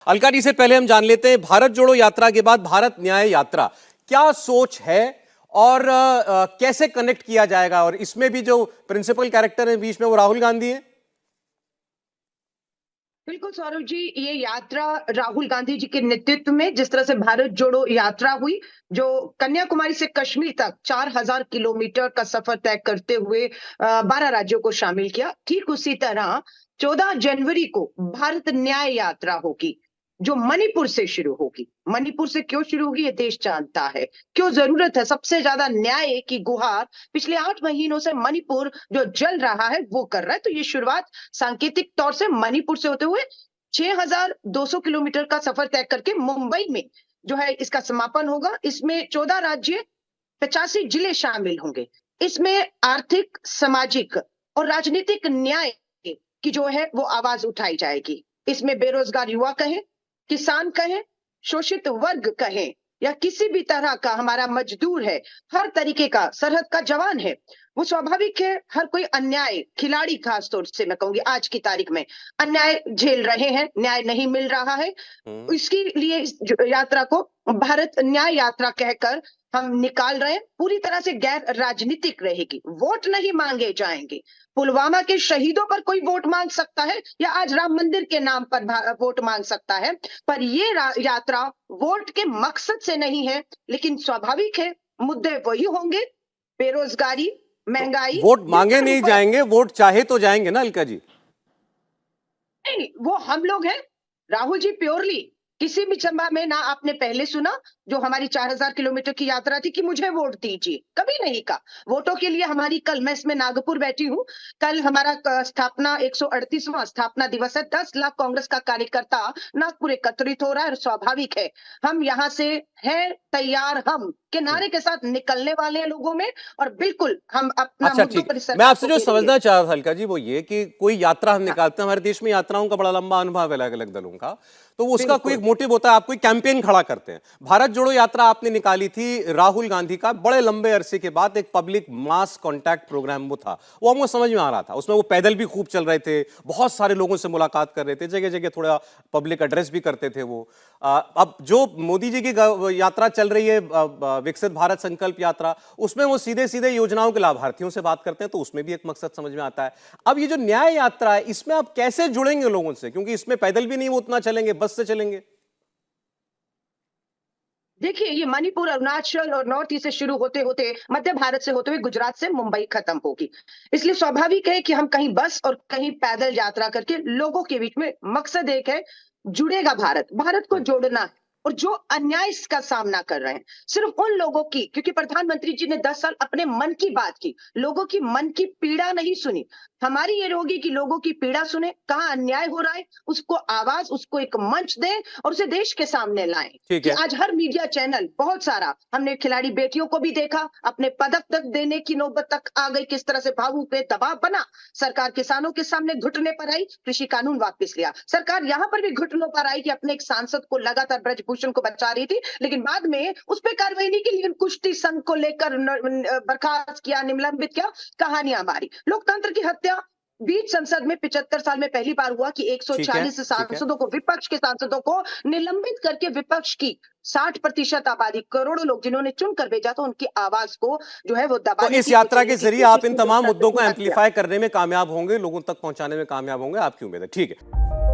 अलका जी से पहले हम जान लेते हैं भारत जोड़ो यात्रा के बाद भारत न्याय यात्रा क्या सोच है और कैसे कनेक्ट किया जाएगा। और इसमें भी जो प्रिंसिपल कैरेक्टर है बीच में वो राहुल गांधी है। बिल्कुल सौरभ जी, ये यात्रा राहुल गांधी जी के नेतृत्व में जिस तरह से भारत जोड़ो यात्रा हुई, जो कन्याकुमारी से कश्मीर तक 4000 किलोमीटर का सफर तय करते हुए 12 राज्यों को शामिल किया, ठीक उसी तरह 14 जनवरी को भारत न्याय यात्रा होगी जो मणिपुर से शुरू होगी। मणिपुर से क्यों शुरू होगी ये देश जानता है, क्यों जरूरत है सबसे ज्यादा न्याय की गुहार पिछले 8 महीनों से मणिपुर जो जल रहा है वो कर रहा है। तो ये शुरुआत सांकेतिक तौर से मणिपुर से होते हुए 6200 किलोमीटर का सफर तय करके मुंबई में जो है इसका समापन होगा। इसमें 14 राज्य 85 जिले शामिल होंगे। इसमें आर्थिक, सामाजिक और राजनीतिक न्याय की जो है वो आवाज उठाई जाएगी। इसमें बेरोजगार युवा कहें, किसान कहें, शोषित वर्ग कहें या किसी भी तरह का हमारा मजदूर है, हर तरीके का सरहद का जवान है, वो स्वाभाविक है हर कोई अन्याय, खिलाड़ी खास तौर से मैं कहूंगी आज की तारीख में अन्याय झेल रहे हैं, न्याय नहीं मिल रहा है। इसके लिए इस यात्रा को भारत न्याय यात्रा कहकर हम निकाल रहे हैं। पूरी तरह से गैर राजनीतिक रहेगी, वोट नहीं मांगे जाएंगे। पुलवामा के शहीदों पर कोई वोट मांग सकता है या आज राम मंदिर के नाम पर वोट मांग सकता है, पर ये यात्रा वोट के मकसद से नहीं है। लेकिन स्वाभाविक है मुद्दे वही होंगे, बेरोजगारी, महंगाई। वोट मांगे नहीं जाएंगे, वोट चाहे तो जाएंगे ना अलका जी। नहीं, वो हम लोग हैं राहुल जी। प्योरली किसी भी सभा में ना आपने पहले सुना जो हमारी 4000 किलोमीटर की यात्रा थी कि मुझे वोट दीजिए, कभी नहीं कहा। वोटों के लिए हमारी कल, मैं इसमें नागपुर बैठी हूँ, कल हमारा स्थापना 138वां स्थापना दिवस है। 10 लाख कांग्रेस का कार्यकर्ता नागपुर एकत्रित हो रहा है और स्वाभाविक है हम यहाँ से है तैयार, हम के नारे के साथ निकलने वाले हैं लोगों में। और बिल्कुल हम अपना अच्छा मुद्दों ठीक, पर मैं आपसे जो समझना चाह रहा था अलका जी वो ये कि कोई यात्रा हम निकालते हैं, हमारे देश में यात्राओं का बड़ा लंबा अनुभव है अलग अलग दलों का, तो उसका कोई एक मोटिव होता है, आप कोई कैंपेन खड़ा करते हैं। भारत जोड़ो यात्रा आपने निकाली थी राहुल गांधी का, बड़े लंबे अरसे के बाद एक पब्लिक मास कॉन्टैक्ट प्रोग्राम वो था, वो हमको समझ में आ रहा था। उसमें वो पैदल भी खूब चल रहे थे, बहुत सारे लोगों से मुलाकात कर रहे थे, जगह जगह थोड़ा पब्लिक एड्रेस भी करते थे वो। अब जो मोदी जी की यात्रा चल रही है विकसित भारत संकल्प यात्रा, उसमें वो सीधे सीधे योजनाओं के लाभार्थियों से बात करते हैं, तो उसमें भी एक मकसद समझ में आता है। अब ये जो न्याय यात्रा है इसमें आप कैसे जुड़ेंगे लोगों से, क्योंकि इसमें पैदल भी नहीं वो उतना चलेंगे, बस से चलेंगे। देखिए, ये मणिपुर, अरुणाचल और नॉर्थ ईस्ट से शुरू होते होते मध्य भारत से होते हुए गुजरात से मुंबई खत्म होगी। इसलिए स्वाभाविक है कि हम कहीं बस और कहीं पैदल यात्रा करके लोगों के बीच में मकसद एक है, जुड़ेगा भारत, भारत को जोड़ना है। और जो अन्याय का सामना कर रहे हैं सिर्फ उन लोगों की, क्योंकि प्रधानमंत्री जी ने 10 साल अपने मन की बात की, लोगों की मन की पीड़ा नहीं सुनी। हमारी ये होगी कि लोगों की पीड़ा सुने, कहाँ अन्याय हो रहा है उसको आवाज, उसको एक मंच दें और उसे देश के सामने लाएं। ठीक कि है। आज हर मीडिया चैनल, बहुत सारा हमने खिलाड़ी बेटियों को भी देखा, अपने पदक तक देने की नौबत तक आ गई, किस तरह से भावुक पे दबाव बना। सरकार किसानों के सामने घुटने पर आई, कृषि कानून वापस लिया। सरकार यहाँ पर भी घुटनों पर आई कि अपने एक सांसद को लगातार ब्रजभूषण को बचा रही थी, लेकिन बाद में उस पर कार्रवाई नहीं की, लेकिन कुश्ती संघ को लेकर बर्खास्त किया, निलंबित किया। कहानियां हमारी लोकतंत्र की हत्या बीच संसद में 75 साल में पहली बार हुआ कि ठीक है। 140 ठीक है। सांसदों को, विपक्ष के सांसदों को निलंबित करके विपक्ष की 60% आबादी, करोड़ों लोग जिन्होंने चुनकर भेजा था, उनकी आवाज को जो है वो तो दबाने इस की यात्रा के कोशिश जरिए की। आप इन जिसमें तमाम मुद्दों को हत्या। एम्पलीफाई करने में कामयाब होंगे, लोगों तक पहुंचाने में कामयाब होंगे, आपकी उम्मीद है। ठीक है।